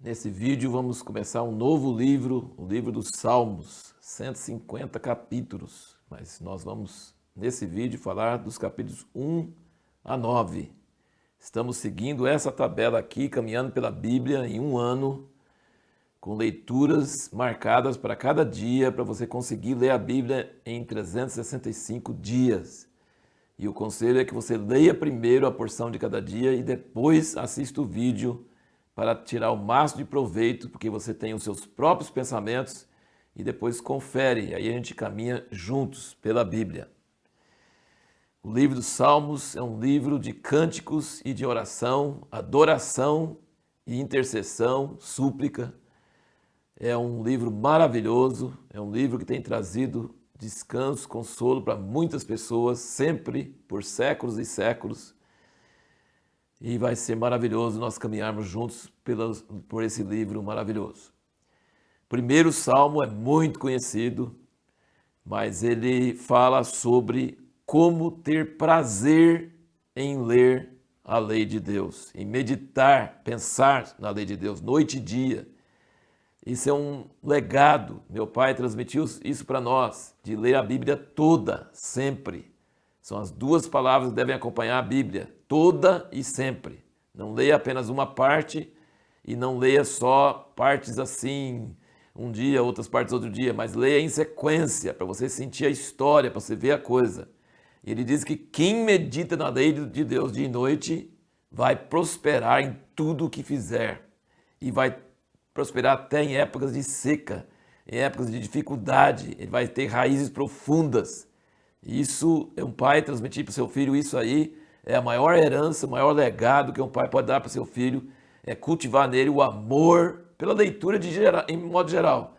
Nesse vídeo vamos começar um novo livro, o livro dos Salmos, 150 capítulos. Mas nós vamos, nesse vídeo, falar dos capítulos 1 a 9. Estamos seguindo essa tabela aqui, caminhando pela Bíblia em um ano, com leituras marcadas para cada dia, para você conseguir ler a Bíblia em 365 dias. E o conselho é que você leia primeiro a porção de cada dia e depois assista o vídeo para tirar o máximo de proveito, porque você tem os seus próprios pensamentos e depois confere. Aí a gente caminha juntos pela Bíblia. O livro dos Salmos é um livro de cânticos e de oração, adoração e intercessão, súplica. É um livro maravilhoso, é um livro que tem trazido descanso, consolo para muitas pessoas, sempre, por séculos e séculos. E vai ser maravilhoso nós caminharmos juntos por esse livro maravilhoso. O primeiro salmo é muito conhecido, mas ele fala sobre como ter prazer em ler a lei de Deus, em meditar, pensar na lei de Deus, noite e dia. Isso é um legado. Meu pai transmitiu isso para nós, de ler a Bíblia toda, sempre. São as duas palavras que devem acompanhar a Bíblia, toda e sempre. Não leia apenas uma parte e não leia só partes assim, um dia, outras partes outro dia, mas leia em sequência, para você sentir a história, para você ver a coisa. E ele diz que quem medita na lei de Deus dia e noite vai prosperar em tudo o que fizer. E vai prosperar até em épocas de seca, em épocas de dificuldade. Ele vai ter raízes profundas. Isso é um pai transmitir para o seu filho, isso aí é a maior herança, o maior legado que um pai pode dar para o seu filho, é cultivar nele o amor pela leitura em modo geral,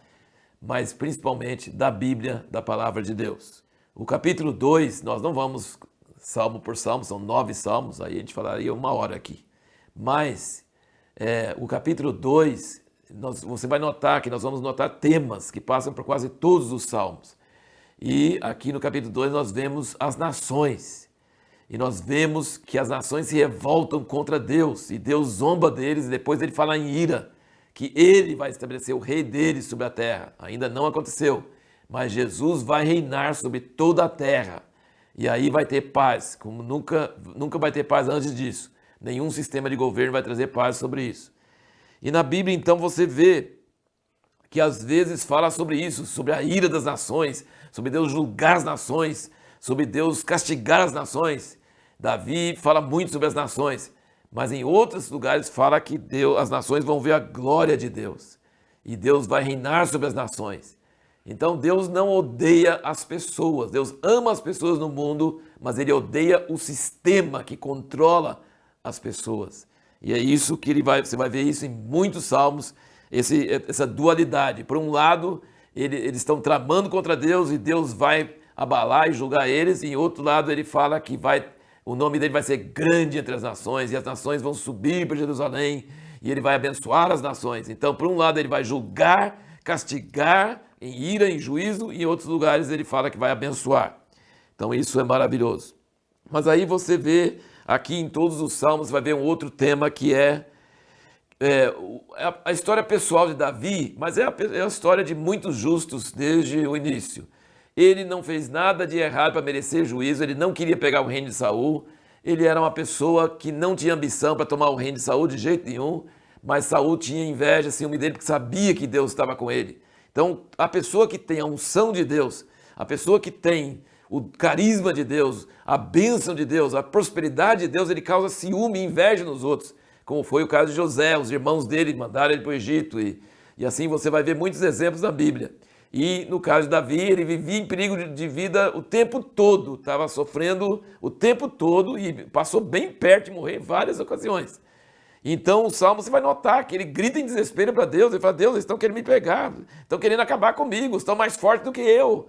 mas principalmente da Bíblia, da palavra de Deus. O capítulo 2, nós não vamos salmo por salmo, são 9 salmos, aí a gente falaria uma hora aqui. Mas o capítulo 2, você vai notar que nós vamos notar temas que passam por quase todos os salmos. E aqui no capítulo 2 nós vemos as nações. E nós vemos que as nações se revoltam contra Deus. E Deus zomba deles e depois ele fala em ira. Que ele vai estabelecer o rei deles sobre a terra. Ainda não aconteceu. Mas Jesus vai reinar sobre toda a terra. E aí vai ter paz. Como nunca vai ter paz antes disso. Nenhum sistema de governo vai trazer paz sobre isso. E na Bíblia então você vê que às vezes fala sobre isso, sobre a ira das nações, sobre Deus julgar as nações, sobre Deus castigar as nações. Davi fala muito sobre as nações, mas em outros lugares fala que as nações vão ver a glória de Deus. E Deus vai reinar sobre as nações. Então Deus não odeia as pessoas, Deus ama as pessoas no mundo, mas Ele odeia o sistema que controla as pessoas. E é isso que você vai ver isso em muitos salmos, essa dualidade. Por um lado, eles estão tramando contra Deus e Deus vai abalar e julgar eles. E em outro lado, ele fala que o nome dele vai ser grande entre as nações e as nações vão subir para Jerusalém e ele vai abençoar as nações. Então, por um lado, ele vai julgar, castigar, em ira, em juízo, e em outros lugares ele fala que vai abençoar. Então, isso é maravilhoso. Mas aí você vê, aqui em todos os salmos, vai ver um outro tema que é a história pessoal de Davi, mas é a história de muitos justos desde o início. Ele não fez nada de errado para merecer juízo, ele não queria pegar o reino de Saul, ele era uma pessoa que não tinha ambição para tomar o reino de Saul de jeito nenhum, mas Saul tinha inveja, ciúme dele, porque sabia que Deus estava com ele. Então, a pessoa que tem a unção de Deus, a pessoa que tem o carisma de Deus, a bênção de Deus, a prosperidade de Deus, ele causa ciúme e inveja nos outros. Como foi o caso de José, os irmãos dele mandaram ele para o Egito e assim você vai ver muitos exemplos na Bíblia. E no caso de Davi, ele vivia em perigo de vida o tempo todo, estava sofrendo o tempo todo e passou bem perto de morrer em várias ocasiões. Então o Salmo você vai notar que ele grita em desespero para Deus, ele fala, Deus, eles estão querendo me pegar, estão querendo acabar comigo, estão mais fortes do que eu.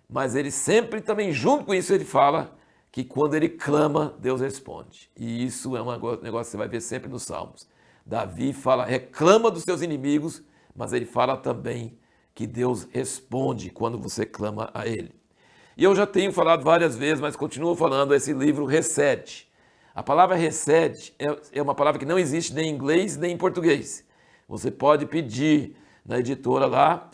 Mas ele sempre também, junto com isso, ele fala que quando ele clama, Deus responde. E isso é um negócio que você vai ver sempre nos Salmos. Davi reclama dos seus inimigos, mas ele fala também que Deus responde quando você clama a ele. E eu já tenho falado várias vezes, mas continuo falando, esse livro Recede. A palavra recede é uma palavra que não existe nem em inglês nem em português. Você pode pedir na editora lá,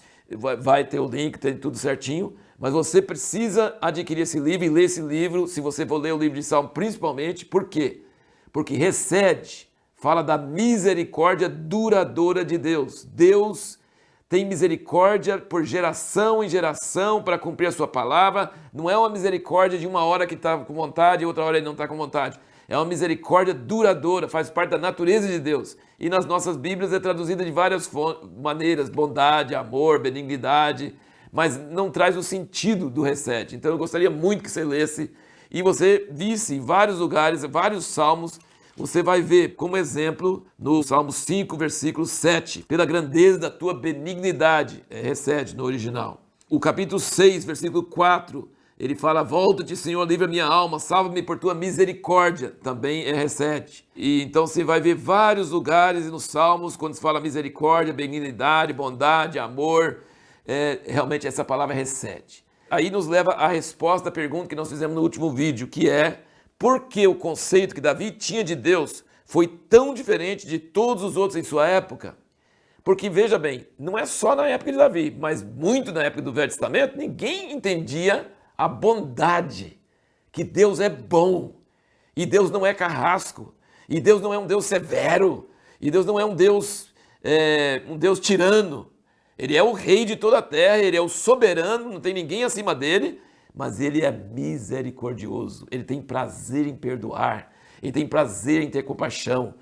vai ter o link, tem tudo certinho, mas você precisa adquirir esse livro e ler esse livro, se você for ler o livro de Salmo principalmente. Por quê? Porque recede, fala da misericórdia duradoura de Deus. Deus tem misericórdia por geração em geração para cumprir a sua palavra. Não é uma misericórdia de uma hora que está com vontade e outra hora ele não está com vontade. É uma misericórdia duradoura, faz parte da natureza de Deus. E nas nossas Bíblias é traduzida de várias maneiras, bondade, amor, benignidade, mas não traz o sentido do recede. Então eu gostaria muito que você lesse e você visse em vários lugares, vários salmos. Você vai ver como exemplo no Salmo 5, versículo 7, pela grandeza da tua benignidade, recede no original. O capítulo 6, versículo 4, ele fala, volta-te, Senhor, livra minha alma, salva-me por tua misericórdia, também recede. E então você vai ver vários lugares nos Salmos, quando se fala misericórdia, benignidade, bondade, amor, realmente essa palavra recede. Aí nos leva à resposta à pergunta que nós fizemos no último vídeo, que é, por que o conceito que Davi tinha de Deus foi tão diferente de todos os outros em sua época? Porque, veja bem, não é só na época de Davi, mas muito na época do Velho Testamento, ninguém entendia a bondade, que Deus é bom, e Deus não é carrasco, e Deus não é um Deus severo, e Deus não é um Deus tirano. Ele é o rei de toda a terra, ele é o soberano, não tem ninguém acima dele, mas ele é misericordioso, ele tem prazer em perdoar, ele tem prazer em ter compaixão.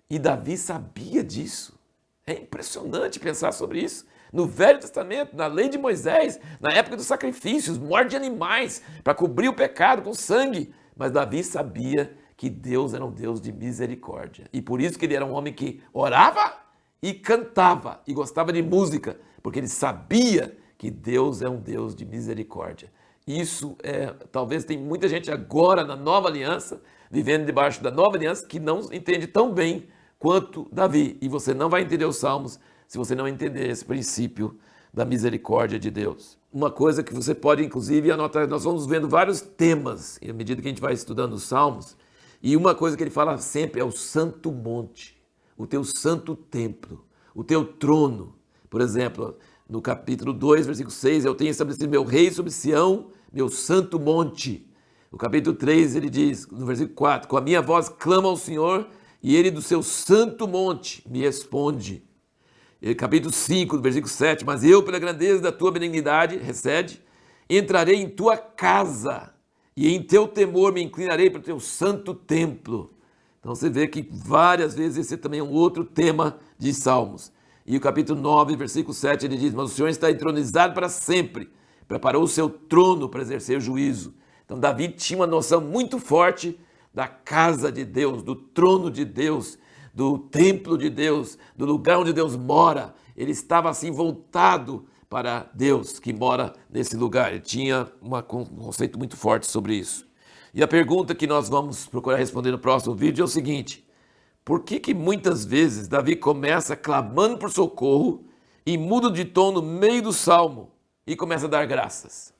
E Davi sabia disso. É impressionante pensar sobre isso. No Velho Testamento, na lei de Moisés, na época dos sacrifícios, morte de animais, para cobrir o pecado com sangue. Mas Davi sabia que Deus era um Deus de misericórdia. E por isso que ele era um homem que orava e cantava e gostava de música, porque ele sabia que Deus é um Deus de misericórdia. Isso talvez tem muita gente agora na nova aliança, vivendo debaixo da nova aliança, que não entende tão bem quanto Davi. E você não vai entender os Salmos se você não entender esse princípio da misericórdia de Deus. Uma coisa que você pode, inclusive, anotar, nós vamos vendo vários temas, à medida que a gente vai estudando os Salmos, e uma coisa que ele fala sempre é o santo monte, o teu santo templo, o teu trono. Por exemplo, no capítulo 2, versículo 6, eu tenho estabelecido meu rei sobre Sião, meu santo monte. No capítulo 3, ele diz, no versículo 4, com a minha voz clama ao Senhor, e ele do seu santo monte me responde. E capítulo 5, versículo 7, mas eu, pela grandeza da tua benignidade, recede, entrarei em tua casa, e em teu temor me inclinarei para o teu santo templo. Então você vê que várias vezes esse também é um outro tema de Salmos. E o capítulo 9, versículo 7, ele diz, mas o Senhor está entronizado para sempre, preparou o seu trono para exercer o juízo. Então Davi tinha uma noção muito forte da casa de Deus, do trono de Deus, do templo de Deus, do lugar onde Deus mora. Ele estava assim voltado para Deus que mora nesse lugar. Ele tinha um conceito muito forte sobre isso. E a pergunta que nós vamos procurar responder no próximo vídeo é o seguinte: por que muitas vezes Davi começa clamando por socorro e muda de tom no meio do salmo e começa a dar graças?